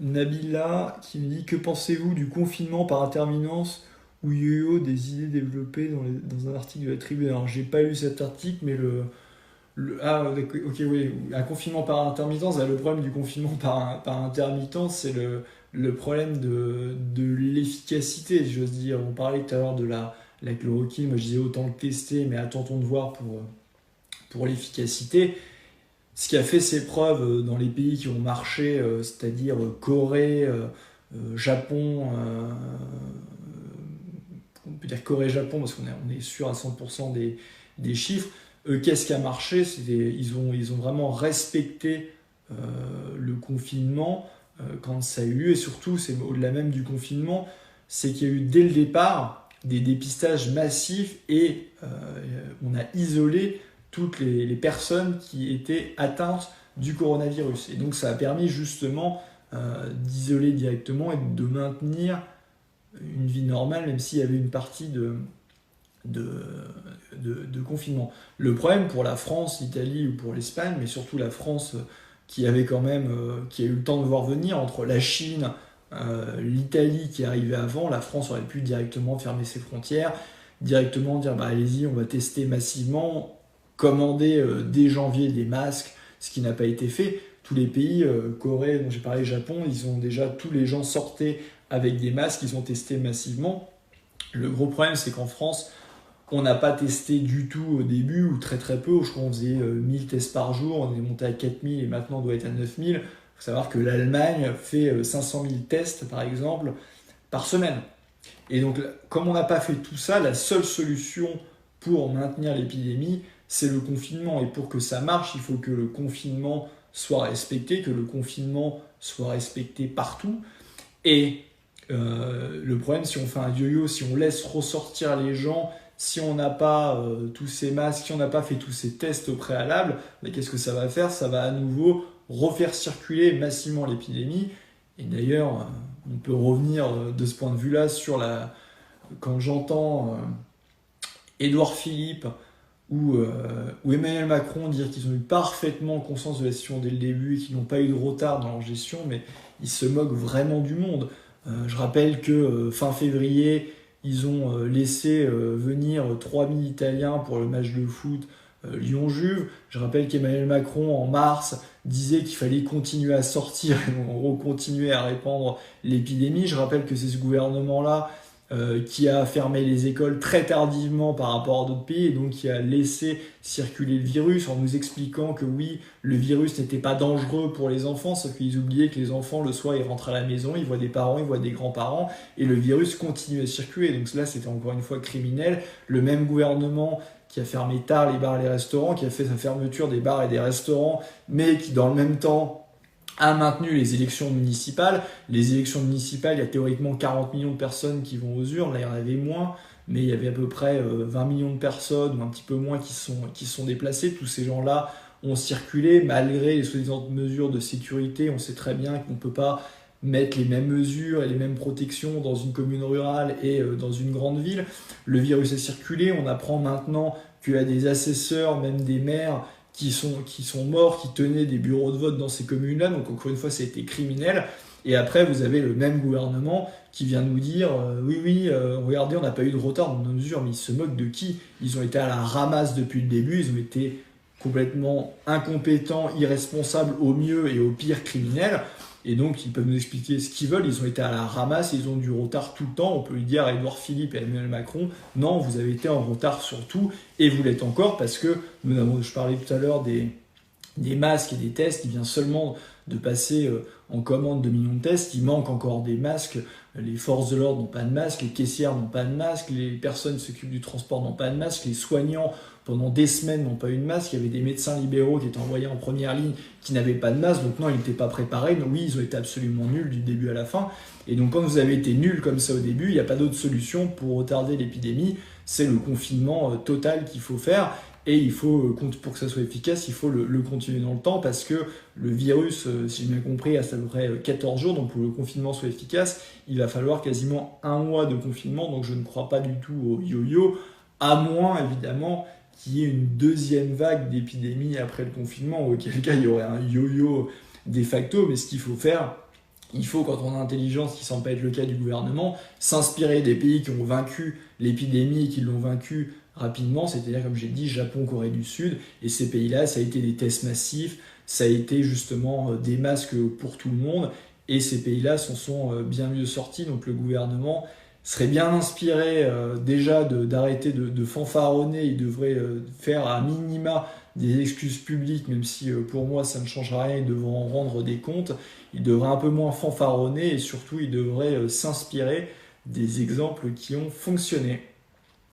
Nabila qui me dit: que pensez-vous du confinement par intermittence ou yo-yo, des idées développées dans un article de la Tribune? Alors j'ai pas lu cet article, mais ah ok, oui, un confinement par intermittence, le problème du confinement par intermittence, c'est le problème de l'efficacité, j'ose dire. On parlait tout à l'heure de la chloroquine, moi je disais autant le tester, mais attendons de voir pour l'efficacité. Ce qui a fait ses preuves dans les pays qui ont marché, c'est-à-dire Corée, Japon, on peut dire Corée-Japon parce qu'on est sûr à 100% des chiffres. Qu'est-ce qui a marché? Ils ont vraiment respecté le confinement quand ça a eu lieu, et surtout, c'est au-delà même du confinement, c'est qu'il y a eu dès le départ des dépistages massifs et on a isolé toutes les personnes qui étaient atteintes du coronavirus. Et donc ça a permis justement d'isoler directement et de maintenir une vie normale, même s'il y avait une partie de, de confinement. Le problème pour la France, l'Italie ou pour l'Espagne, mais surtout la France qui avait quand même, qui a eu le temps de voir venir, entre la Chine, l'Italie qui arrivait avant, la France aurait pu directement fermer ses frontières, directement dire bah allez-y, on va tester massivement, commander dès janvier des masques, ce qui n'a pas été fait. Tous les pays, Corée, dont j'ai parlé, Japon, ils ont déjà, tous les gens sortaient avec des masques, ils ont testé massivement. Le gros problème, c'est qu'en France, on n'a pas testé du tout au début, ou très très peu. Je crois qu'on faisait 1000 tests par jour, on est monté à 4000 et maintenant on doit être à 9000. Il faut savoir que l'Allemagne fait 500 000 tests, par exemple, par semaine. Et donc, comme on n'a pas fait tout ça, la seule solution pour maintenir l'épidémie, c'est le confinement. Et pour que ça marche, il faut que le confinement soit respecté, que le confinement soit respecté partout. Et le problème, si on fait un yo-yo, si on laisse ressortir les gens, si on n'a pas tous ces masques, si on n'a pas fait tous ces tests au préalable, mais qu'est-ce que ça va faire? Ça va à nouveau refaire circuler massivement l'épidémie. Et d'ailleurs, on peut revenir de ce point de vue-là sur quand j'entends Édouard Philippe ou Emmanuel Macron dire qu'ils ont eu parfaitement conscience de la situation dès le début et qu'ils n'ont pas eu de retard dans leur gestion, mais ils se moquent vraiment du monde. Je rappelle que fin février, ils ont laissé venir 3000 Italiens pour le match de foot Lyon-Juve. Je rappelle qu'Emmanuel Macron, en mars, disait qu'il fallait continuer à sortir et donc continuer à répandre l'épidémie. Je rappelle que c'est ce gouvernement-là qui a fermé les écoles très tardivement par rapport à d'autres pays et donc qui a laissé circuler le virus en nous expliquant que oui, le virus n'était pas dangereux pour les enfants, sauf qu'ils oubliaient que les enfants, le soir, ils rentrent à la maison, ils voient des parents, ils voient des grands-parents et le virus continue à circuler. Donc là, c'était encore une fois criminel. Le même gouvernement qui a fermé tard les bars et les restaurants, qui a fait sa fermeture des bars et des restaurants, mais qui dans le même temps a maintenu les élections municipales. Les élections municipales, il y a théoriquement 40 millions de personnes qui vont aux urnes, là il y en avait moins, mais il y avait à peu près 20 millions de personnes, ou un petit peu moins, qui sont déplacées. Tous ces gens-là ont circulé, malgré les soi-disant mesures de sécurité. On sait très bien qu'on ne peut pas mettre les mêmes mesures et les mêmes protections dans une commune rurale et dans une grande ville. Le virus a circulé, on apprend maintenant qu'il y a des assesseurs, même des maires, qui sont morts, qui tenaient des bureaux de vote dans ces communes-là. Donc encore une fois, ça a été criminel. Et après, vous avez le même gouvernement qui vient nous dire oui, regardez, on n'a pas eu de retard dans nos mesures. Mais ils se moquent de qui? Ils ont été à la ramasse depuis le début, ils ont été complètement incompétents, irresponsables au mieux et au pire criminels. Et donc, ils peuvent nous expliquer ce qu'ils veulent. Ils ont été à la ramasse, ils ont du retard tout le temps. On peut lui dire à Édouard Philippe et à Emmanuel Macron, non, vous avez été en retard sur tout, et vous l'êtes encore parce que je parlais tout à l'heure des masques et des tests. Il vient seulement de passer en commande 2 millions de tests. Il manque encore des masques. Les forces de l'ordre n'ont pas de masque, les caissières n'ont pas de masque, les personnes qui s'occupent du transport n'ont pas de masque, les soignants pendant des semaines n'ont pas eu de masque. Il y avait des médecins libéraux qui étaient envoyés en première ligne qui n'avaient pas de masque, donc non, ils n'étaient pas préparés. Donc oui, ils ont été absolument nuls du début à la fin. Et donc quand vous avez été nuls comme ça au début, il n'y a pas d'autre solution pour retarder l'épidémie. C'est le confinement total qu'il faut faire. Et il faut, pour que ça soit efficace, il faut le continuer dans le temps parce que le virus, si j'ai bien compris, a à peu près 14 jours. Donc pour que le confinement soit efficace, il va falloir quasiment 1 mois de confinement. Donc je ne crois pas du tout au yo-yo, à moins évidemment qu'il y ait une deuxième vague d'épidémie après le confinement, ou auquel cas il y aurait un yo-yo de facto. Mais ce qu'il faut faire, Il faut, quand on a intelligence, ce qui semble pas être le cas du gouvernement, s'inspirer des pays qui ont vaincu l'épidémie et qui l'ont vaincu rapidement, c'est-à-dire, comme j'ai dit, Japon, Corée du Sud, et ces pays-là, ça a été des tests massifs, ça a été justement des masques pour tout le monde, et ces pays-là s'en sont bien mieux sortis, donc le gouvernement serait bien inspiré déjà d'arrêter de fanfaronner, il devrait faire à minima des excuses publiques, même si pour moi ça ne changera rien, il devrait en rendre des comptes, il devrait un peu moins fanfaronner et surtout il devrait s'inspirer des exemples qui ont fonctionné.